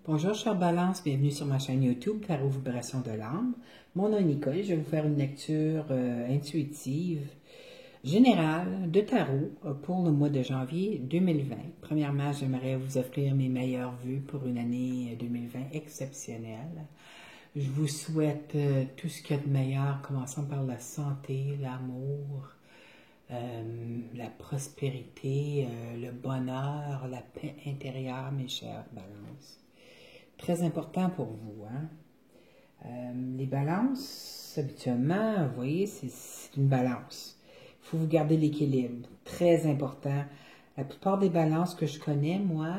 Bonjour, chère Balance, bienvenue sur ma chaîne YouTube Tarot Vibration de l'âme. Mon nom est Nicole, je vais vous faire une lecture intuitive générale de tarot pour le mois de janvier 2020. Premièrement, j'aimerais vous offrir mes meilleures vœux pour une année 2020 exceptionnelle. Je vous souhaite tout ce qu'il y a de meilleur, commençant par la santé, l'amour, la prospérité, le bonheur, la paix intérieure, mes chères balances. Très important pour vous, hein? Les balances, habituellement, vous voyez, c'est une balance. Il faut vous garder l'équilibre. Très important. La plupart des balances que je connais, moi,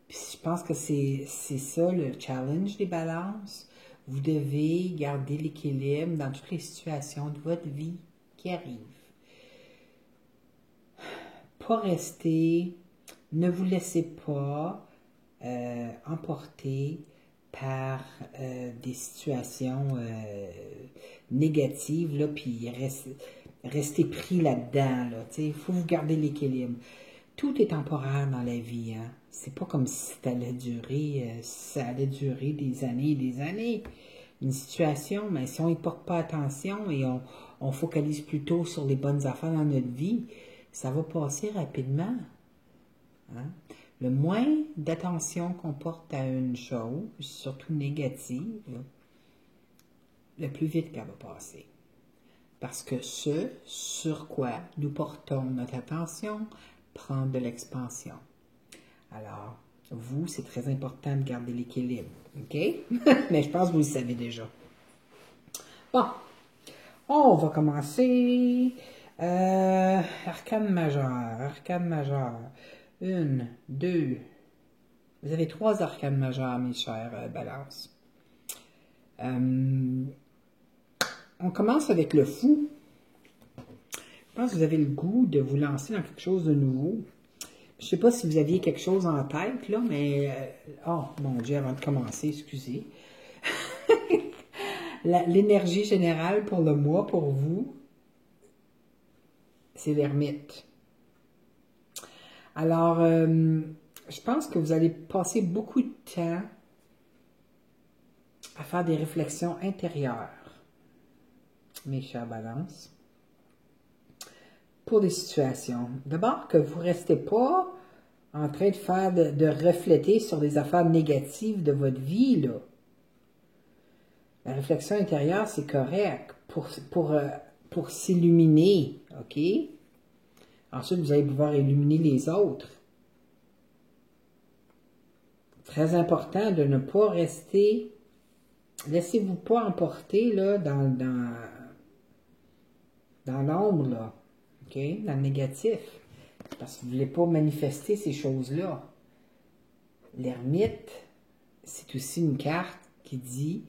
puis je pense que c'est ça le challenge des balances. Vous devez garder l'équilibre dans toutes les situations de votre vie qui arrivent. Pas rester, ne vous laissez pas emporter par des situations négatives, là, puis rester pris là-dedans. Là, il faut vous garder l'équilibre. Tout est temporaire dans la vie. Hein? C'est pas comme si ça allait durer des années et des années. Une situation, mais si on n'y porte pas attention et on focalise plutôt sur les bonnes affaires dans notre vie, ça va passer rapidement. Hein? Le moins d'attention qu'on porte à une chose, surtout négative, le plus vite qu'elle va passer. Parce que ce sur quoi nous portons notre attention prend de l'expansion. Alors, vous, c'est très important de garder l'équilibre, OK? Mais je pense que vous le savez déjà. Bon, on va commencer. Arcane majeur. 1, 2. Vous avez 3 arcanes majeures, mes chères balances. On commence avec le fou. Je pense que vous avez le goût de vous lancer dans quelque chose de nouveau. Je ne sais pas si vous aviez quelque chose en tête, là, mais... oh, mon Dieu, avant de commencer, excusez. L'énergie générale pour le mois, pour vous, c'est l'ermite. Alors, je pense que vous allez passer beaucoup de temps à faire des réflexions intérieures, mes chères balances, pour des situations. D'abord, que vous ne restez pas en train de refléter sur des affaires négatives de votre vie, là. La réflexion intérieure, c'est correct pour s'illuminer, OK? Ensuite, vous allez pouvoir illuminer les autres. Très important de ne pas rester... Laissez-vous pas emporter là, dans l'ombre, là. OK? Dans le négatif. Parce que vous ne voulez pas manifester ces choses-là. L'ermite, c'est aussi une carte qui dit...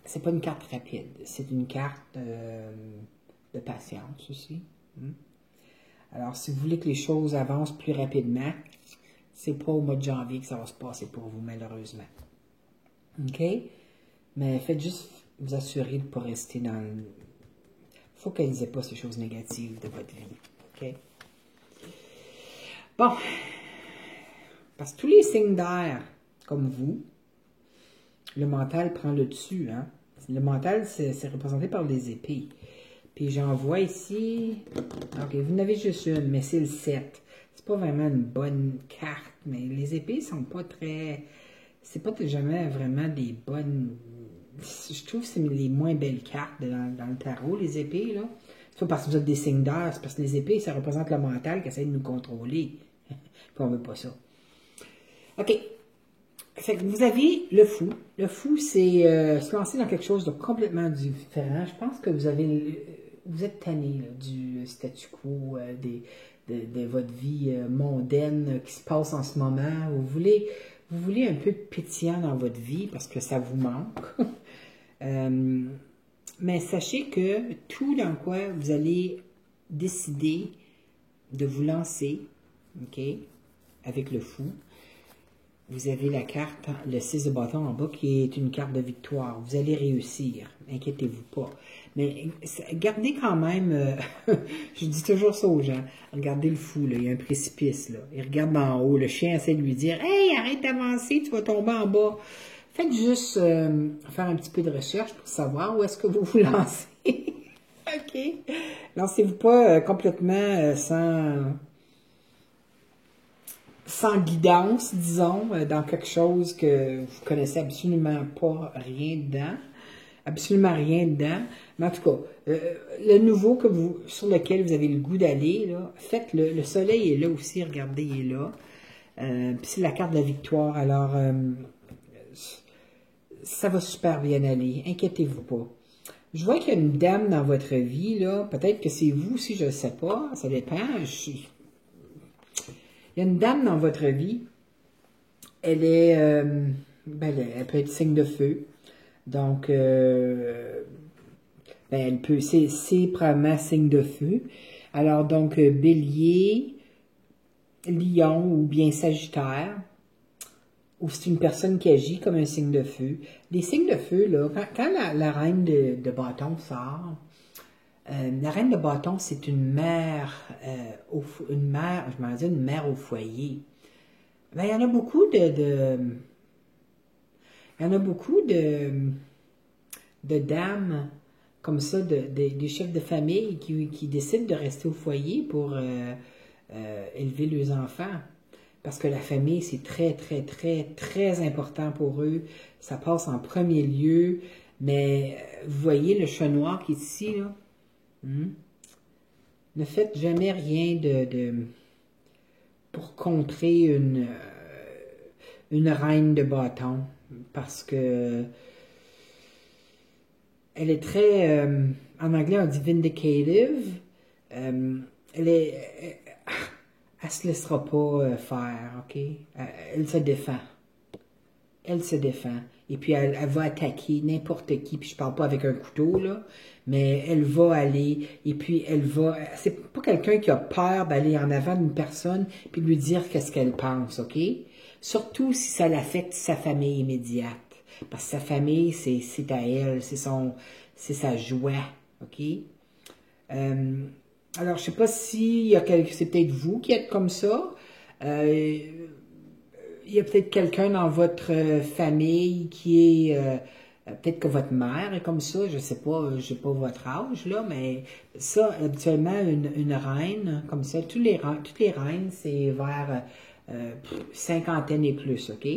C'est pas une carte rapide. C'est une carte de patience aussi. Alors, si vous voulez que les choses avancent plus rapidement, c'est pas au mois de janvier que ça va se passer pour vous, malheureusement. OK? Mais faites juste vous assurer de ne pas rester dans le... Focalisez pas ces choses négatives de votre vie. OK? Bon. Parce que tous les signes d'air, comme vous, le mental prend le dessus, hein? Le mental, c'est représenté par les épées. Puis j'en vois ici, ok, vous n'avez juste une, mais c'est le 7. C'est pas vraiment une bonne carte, mais les épées sont pas très... C'est pas jamais vraiment des bonnes... Je trouve que c'est les moins belles cartes dans le tarot, les épées, là. C'est pas parce que vous êtes des signes d'air, c'est parce que les épées, ça représente le mental qui essaie de nous contrôler. Puis on veut pas ça. OK. Fait que vous avez le fou. Le fou, c'est se lancer dans quelque chose de complètement différent. Je pense que vous êtes tanné là, du statu quo, de votre vie mondaine qui se passe en ce moment. Vous voulez un peu de pétillant dans votre vie parce que ça vous manque. Mais sachez que tout dans quoi vous allez décider de vous lancer, OK, avec le fou, vous avez la carte, le 6 de bâton en bas, qui est une carte de victoire. Vous allez réussir, inquiétez-vous pas. Mais gardez quand même, je dis toujours ça aux gens, regardez le fou, là, il y a un précipice, là. Il regarde en haut, le chien essaie de lui dire « Hey, arrête d'avancer, tu vas tomber en bas. » Faites juste faire un petit peu de recherche pour savoir où est-ce que vous vous lancez. OK? Lancez-vous pas complètement sans guidance, disons, dans quelque chose que vous connaissez absolument pas rien dedans. Absolument rien dedans. Mais en tout cas, le nouveau sur lequel vous avez le goût d'aller, là, faites-le. Le soleil est là aussi, regardez, il est là. Puis c'est la carte de la victoire, alors ça va super bien aller, inquiétez-vous pas. Je vois qu'il y a une dame dans votre vie, là, peut-être que c'est vous aussi, je ne sais pas, ça dépend. Il y a une dame dans votre vie, elle est, elle peut être signe de feu, donc, elle peut, c'est probablement signe de feu. Alors, donc, Bélier, Lion ou bien Sagittaire, ou c'est une personne qui agit comme un signe de feu. Les signes de feu, là, quand la reine de bâton sort, la reine de bâton, c'est une mère, une mère au foyer. Ben, il y en a beaucoup il y en a beaucoup de dames comme ça, des chefs de famille qui décident de rester au foyer pour élever leurs enfants. Parce que la famille, c'est très, très, très, très important pour eux. Ça passe en premier lieu. Mais vous voyez le chat noir qui est ici, là? Ne faites jamais rien pour contrer une reine de bâton. Parce que elle est très, en anglais on dit vindicative. Elle se laissera pas faire, OK? Elle se défend. Elle se défend. Et puis, elle va attaquer n'importe qui. Puis, je parle pas avec un couteau, là. Mais elle va aller. Et puis, elle va... C'est pas quelqu'un qui a peur d'aller en avant d'une personne puis lui dire qu'est-ce qu'elle pense, OK? Surtout si ça l'affecte sa famille immédiate. Parce que sa famille, c'est à elle. C'est sa joie, OK? Alors, je sais pas si c'est peut-être vous qui êtes comme ça. Il y a peut-être quelqu'un dans votre famille qui est... peut-être que votre mère est comme ça, je sais pas, je sais pas votre âge, là, mais ça, habituellement, une reine, comme ça, toutes les reines, c'est vers cinquantaine et plus, OK?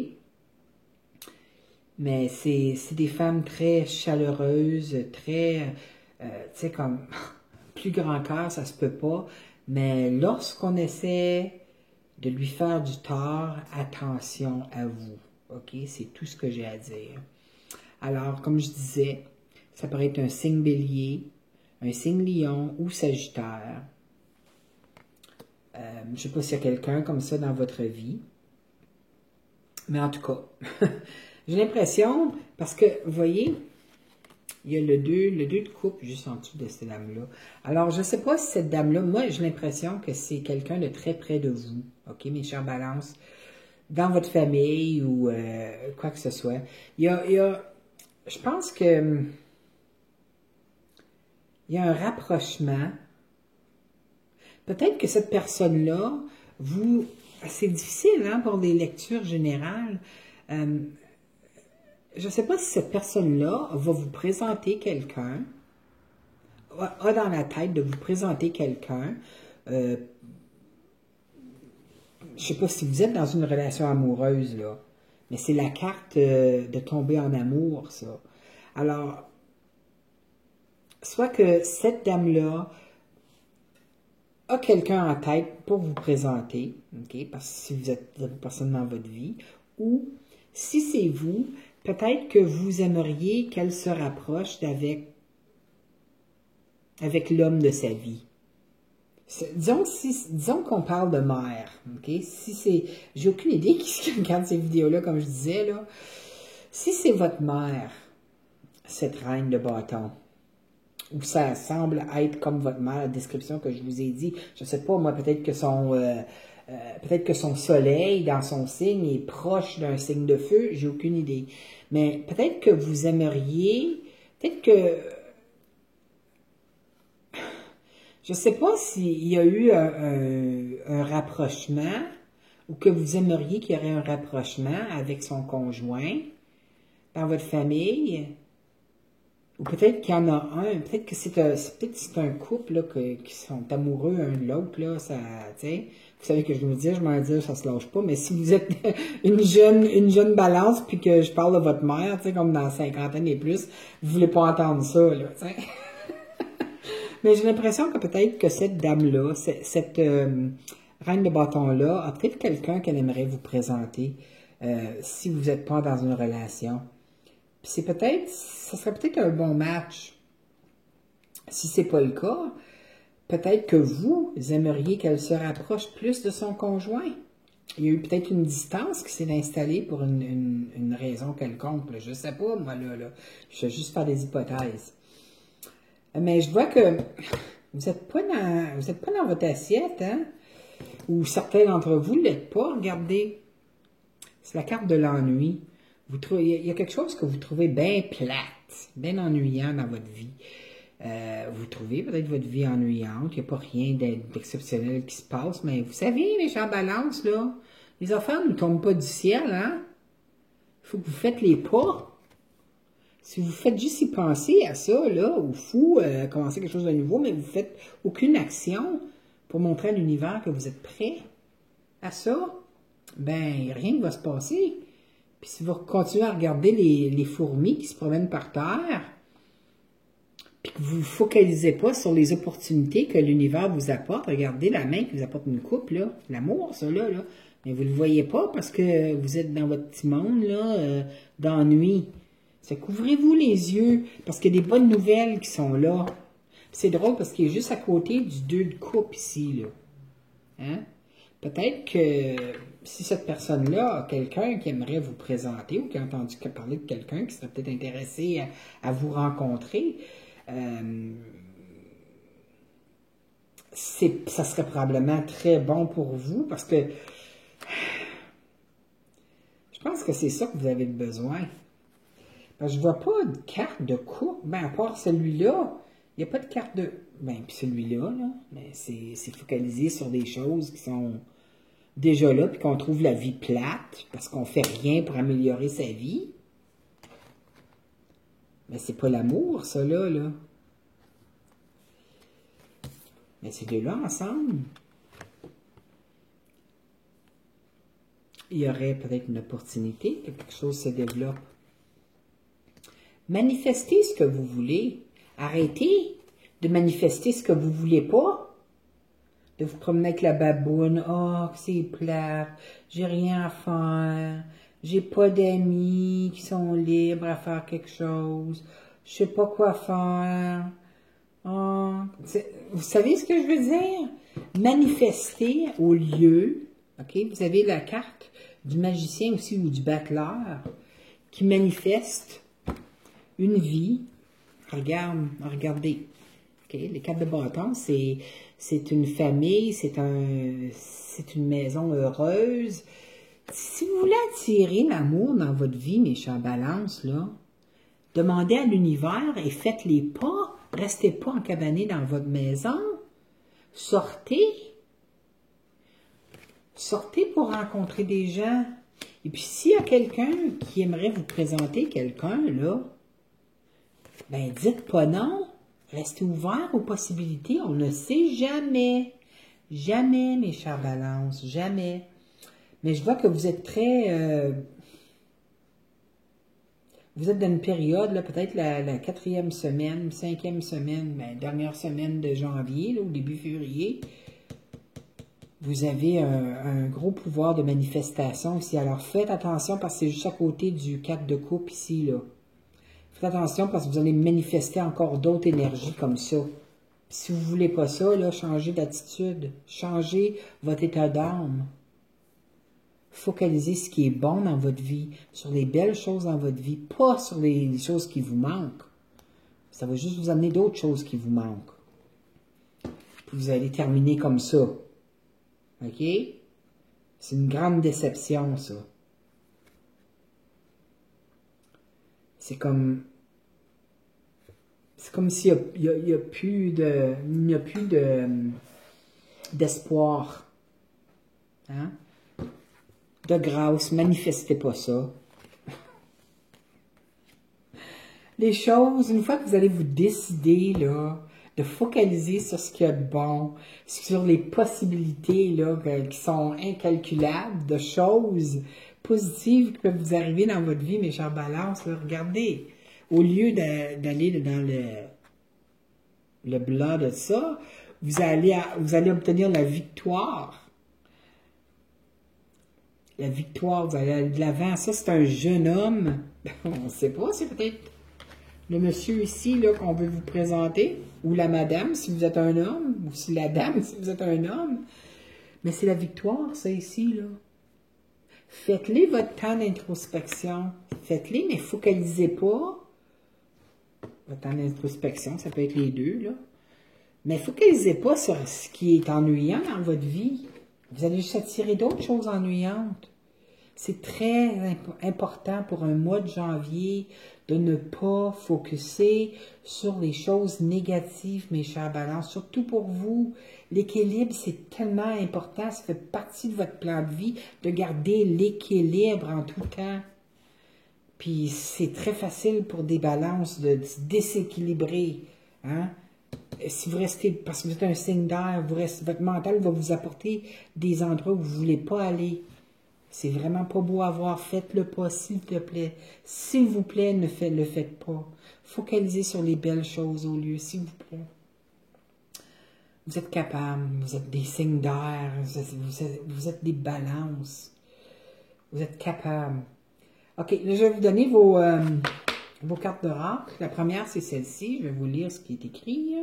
Mais c'est des femmes très chaleureuses, très... tu sais, comme... plus grand cœur, ça se peut pas. Mais lorsqu'on essaie de lui faire du tort, attention à vous. OK? C'est tout ce que j'ai à dire. Alors, comme je disais, ça pourrait être un signe bélier, un signe lion ou sagittaire. Je ne sais pas s'il y a quelqu'un comme ça dans votre vie. Mais en tout cas, j'ai l'impression, parce que, vous voyez, il y a le 2 de coupe juste en dessous de cette dame-là. Alors, je ne sais pas si cette dame-là, moi, j'ai l'impression que c'est quelqu'un de très près de vous. OK, mes chers balances? Dans votre famille ou quoi que ce soit. Je pense que il y a un rapprochement. Peut-être que cette personne-là, c'est difficile hein, pour des lectures générales. Je ne sais pas si cette personne-là va vous présenter quelqu'un, a dans la tête de vous présenter quelqu'un. Je ne sais pas si vous êtes dans une relation amoureuse, là, mais c'est la carte de tomber en amour, ça. Alors, soit que cette dame-là a quelqu'un en tête pour vous présenter, ok, parce que si vous êtes une personne dans votre vie, ou si c'est vous, peut-être que vous aimeriez qu'elle se rapproche avec l'homme de sa vie. Disons qu'on parle de mère, ok? J'ai aucune idée qui regarde ces vidéos-là, comme je disais, là. Si c'est votre mère, cette reine de bâton, ou ça semble être comme votre mère, la description que je vous ai dit, je sais pas, moi, peut-être que Peut-être que son soleil dans son signe est proche d'un signe de feu, j'ai aucune idée. Mais peut-être que vous aimeriez, peut-être que, je ne sais pas s'il y a eu un rapprochement ou que vous aimeriez qu'il y aurait un rapprochement avec son conjoint dans votre famille. Ou peut-être qu'il y en a un, peut-être que c'est un couple là, qui sont amoureux un de l'autre, là, ça, tu sais, vous savez que je me dis, je m'en dis, ça se lâche pas, mais si vous êtes une jeune balance, puis que je parle de votre mère, tu sais, comme dans 50 ans et plus, vous voulez pas entendre ça, là, tu sais. Mais j'ai l'impression que peut-être que cette dame-là, cette reine de bâton-là, a peut-être quelqu'un qu'elle aimerait vous présenter, si vous n'êtes pas dans une relation. Puis ça serait peut-être un bon match. Si c'est pas le cas, peut-être que vous aimeriez qu'elle se rapproche plus de son conjoint. Il y a eu peut-être une distance qui s'est installée pour une raison quelconque. Là. Je sais pas, moi, là. Je vais juste faire des hypothèses. Mais je vois que vous n'êtes pas dans votre assiette, hein? Ou certains d'entre vous ne l'êtes pas. Regardez. C'est la carte de l'ennui. Il y a quelque chose que vous trouvez bien plate, bien ennuyant dans votre vie. Vous trouvez peut-être votre vie ennuyante, il n'y a pas rien d'exceptionnel qui se passe, mais vous savez, les gens balance, là, les affaires ne tombent pas du ciel, hein? Il faut que vous faites les pas. Si vous faites juste y penser à ça, là, ou fou, commencer quelque chose de nouveau, mais vous ne faites aucune action pour montrer à l'univers que vous êtes prêt à ça, ben, rien ne va se passer. Puis si vous continuez à regarder les fourmis qui se promènent par terre, puis que vous ne focalisez pas sur les opportunités que l'univers vous apporte, regardez la main qui vous apporte une coupe, là, l'amour, ça, là, mais vous ne le voyez pas parce que vous êtes dans votre petit monde, là, d'ennui. C'est couvrez-vous les yeux, parce qu'il y a des bonnes nouvelles qui sont là. C'est drôle parce qu'il est juste à côté du 2 de coupe ici, là. Hein? Peut-être que si cette personne-là a quelqu'un qui aimerait vous présenter ou qui a entendu parler de quelqu'un qui serait peut-être intéressé à vous rencontrer, ça serait probablement très bon pour vous parce que je pense que c'est ça que vous avez besoin. Parce que je vois pas de carte de couple, ben à part celui-là, il n'y a pas de carte de... Ben, puis celui-là, là, mais c'est focalisé sur des choses qui sont déjà là, puis qu'on trouve la vie plate, parce qu'on fait rien pour améliorer sa vie. Mais c'est pas l'amour, ça, là. Mais ces deux-là, ensemble, il y aurait peut-être une opportunité que quelque chose se développe. Manifestez ce que vous voulez. Arrêtez de manifester ce que vous voulez pas. De vous promener avec la baboune. Oh, c'est plate. J'ai rien à faire. J'ai pas d'amis qui sont libres à faire quelque chose. Je sais pas quoi faire. Oh. Vous savez ce que je veux dire? Manifester au lieu. OK? Vous avez la carte du magicien aussi ou du battleur qui manifeste une vie. Regardez. Okay? Les cartes de bâton, c'est une famille, c'est une maison heureuse. Si vous voulez attirer l'amour dans votre vie, mes chers balances, là, demandez à l'univers et faites les pas. Restez pas encabanés dans votre maison. Sortez. Sortez pour rencontrer des gens. Et puis, s'il y a quelqu'un qui aimerait vous présenter quelqu'un, là, ben, dites pas non. Restez ouvert aux possibilités. On ne sait jamais. Jamais, mes chers balances. Jamais. Mais je vois que vous êtes très... vous êtes dans une période, là, peut-être la 4e semaine, 5e semaine, ben, dernière semaine de janvier, là, au début février. Vous avez un gros pouvoir de manifestation ici. Alors, faites attention parce que c'est juste à côté du 4 de coupe ici, là. Faites attention parce que vous allez manifester encore d'autres énergies comme ça. Puis si vous ne voulez pas ça, là, changez d'attitude. Changez votre état d'âme. Focalisez ce qui est bon dans votre vie, sur les belles choses dans votre vie, pas sur les choses qui vous manquent. Ça va juste vous amener d'autres choses qui vous manquent. Puis vous allez terminer comme ça. OK? C'est une grande déception, ça. C'est comme s'il n'y a plus d'espoir. Hein? De grâce, manifestez pas ça. Les choses, une fois que vous allez vous décider, là, de focaliser sur ce qu'il y a de bon, sur les possibilités, là, qui sont incalculables, de choses positives qui peuvent vous arriver dans votre vie, mes chers balances, là, regardez, au lieu d'aller dans le blanc de ça, vous allez obtenir la victoire. La victoire, vous allez aller de l'avant. Ça, c'est un jeune homme. On ne sait pas, c'est peut-être le monsieur ici là qu'on veut vous présenter, ou la madame si vous êtes un homme, ou si la dame si vous êtes un homme. Mais c'est la victoire, ça ici, là. Faites-les votre temps d'introspection. Faites-les, mais focalisez pas. Votre temps d'introspection, ça peut être les deux, là. Mais focalisez pas sur ce qui est ennuyant dans votre vie. Vous allez juste attirer d'autres choses ennuyantes. C'est très important pour un mois de janvier de ne pas focuser sur les choses négatives, mes chers balances. Surtout pour vous, l'équilibre, c'est tellement important. Ça fait partie de votre plan de vie de garder l'équilibre en tout temps. Puis c'est très facile pour des balances de se déséquilibrer. Hein? Si vous restez, parce que vous êtes un signe d'air, votre mental va vous apporter des endroits où vous ne voulez pas aller. C'est vraiment pas beau à voir. Faites-le pas, s'il te plaît. S'il vous plaît, ne le faites pas. Focalisez sur les belles choses au lieu, s'il vous plaît. Vous êtes capable, vous êtes des signes d'air, vous êtes des balances. Vous êtes capable. OK, là, je vais vous donner vos cartes d'oracle. La première, c'est celle-ci. Je vais vous lire ce qui est écrit.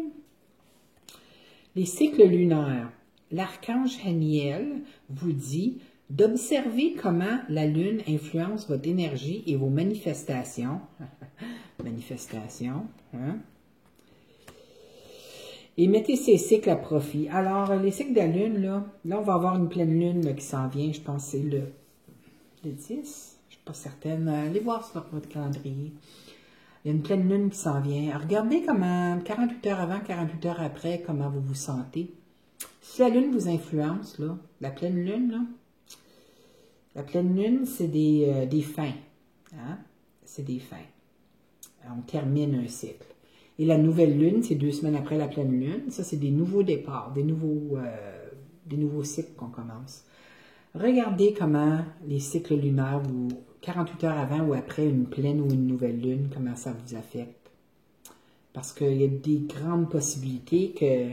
Les cycles lunaires. L'archange Haniel vous dit d'observer comment la Lune influence votre énergie et vos manifestations. Manifestations, hein? Et mettez ces cycles à profit. Alors, les cycles de la Lune, là on va avoir une pleine Lune là, qui s'en vient. Je pense que c'est le 10. Je ne suis pas certaine. Allez voir sur votre calendrier. Il y a une pleine Lune qui s'en vient. Regardez comment, 48 heures avant, 48 heures après, comment vous vous sentez. Si la Lune vous influence, là, la pleine Lune, là, la pleine Lune, c'est des fins. Hein? C'est des fins. On termine un cycle. Et la nouvelle Lune, c'est 2 semaines après la pleine Lune. Ça, c'est des nouveaux départs, des nouveaux cycles qu'on commence. Regardez comment les cycles lunaires, 48 heures avant ou après une pleine ou une nouvelle Lune, comment ça vous affecte. Parce qu'il y a des grandes possibilités que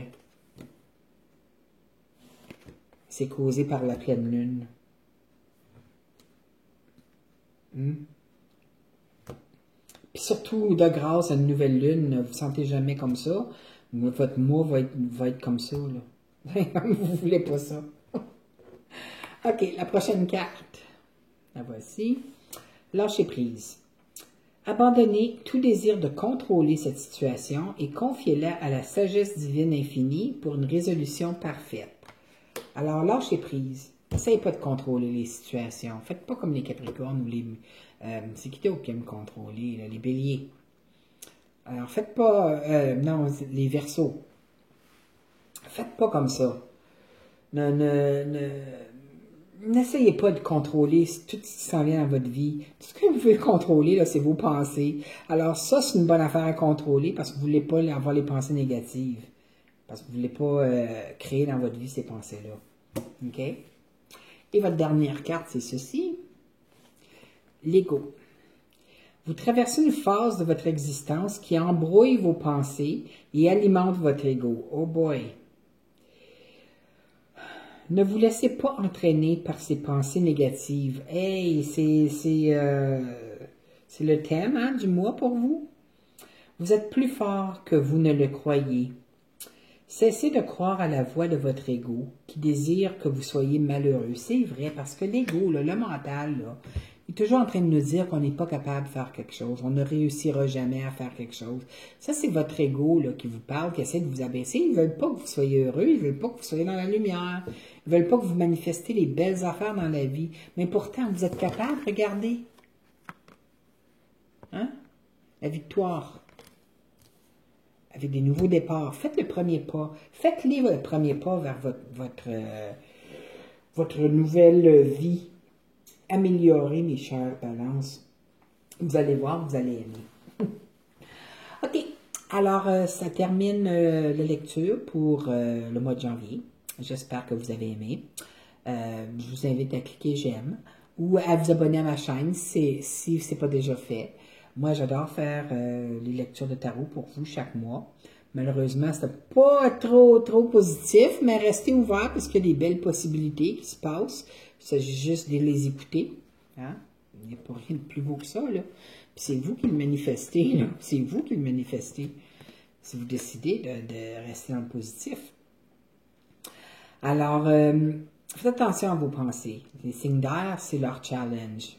c'est causé par la pleine Lune. Puis surtout, de grâce à une nouvelle lune, vous ne vous sentez jamais comme ça. Votre mois va être comme ça. Là. Vous ne voulez pas ça. OK, la prochaine carte. La voici. Lâchez prise. Abandonnez tout désir de contrôler cette situation et confiez-la à la sagesse divine infinie pour une résolution parfaite. Alors, lâchez prise. N'essayez pas de contrôler les situations. Faites pas comme les Capricornes ou les... c'est qui d'autre qui aime contrôler, là, les Béliers. Alors, faites pas... non, les Verseaux. Faites pas comme ça. N'essayez pas de contrôler tout ce qui s'en vient dans votre vie. Tout ce que vous pouvez contrôler, là, c'est vos pensées. Alors, ça, c'est une bonne affaire à contrôler parce que vous ne voulez pas avoir les pensées négatives. Parce que vous ne voulez pas créer dans votre vie ces pensées-là. OK? Et votre dernière carte, c'est ceci. L'ego. Vous traversez une phase de votre existence qui embrouille vos pensées et alimente votre ego. Oh boy! Ne vous laissez pas entraîner par ces pensées négatives. Hey, c'est le thème hein, du mois pour vous. Vous êtes plus fort que vous ne le croyez. Cessez de croire à la voix de votre ego qui désire que vous soyez malheureux. C'est vrai, parce que l'ego, le mental, là, Il est toujours en train de nous dire qu'on n'est pas capable de faire quelque chose, on ne réussira jamais à faire quelque chose. Ça, c'est votre ego là, qui vous parle, qui essaie de vous abaisser. Ils ne veulent pas que vous soyez heureux, ils ne veulent pas que vous soyez dans la lumière, ils ne veulent pas que vous manifestiez les belles affaires dans la vie. Mais pourtant, vous êtes capable, regardez. Hein? La victoire. Avec des nouveaux départs. Faites le premier pas. Faites-les le premier pas vers votre nouvelle vie. Améliorez, mes chères balances. Vous allez voir, vous allez aimer. OK. Alors, ça termine la lecture pour le mois de janvier. J'espère que vous avez aimé. Je vous invite à cliquer j'aime ou à vous abonner à ma chaîne si ce n'est pas déjà fait. Moi, j'adore faire les lectures de tarot pour vous chaque mois. Malheureusement, ce n'est pas trop positif, mais restez ouverts parce qu'il y a des belles possibilités qui se passent. Il s'agit juste de les écouter. Hein? Il n'y a pas rien de plus beau que ça. Là. Puis c'est vous qui le manifestez. C'est vous qui le manifestez. Si vous décidez de rester dans le positif. Alors, faites attention à vos pensées. Les signes d'air, c'est leur challenge.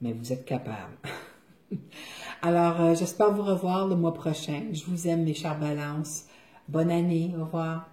Mais vous êtes capable. Alors, j'espère vous revoir le mois prochain. Je vous aime, mes chères balances. Bonne année. Au revoir.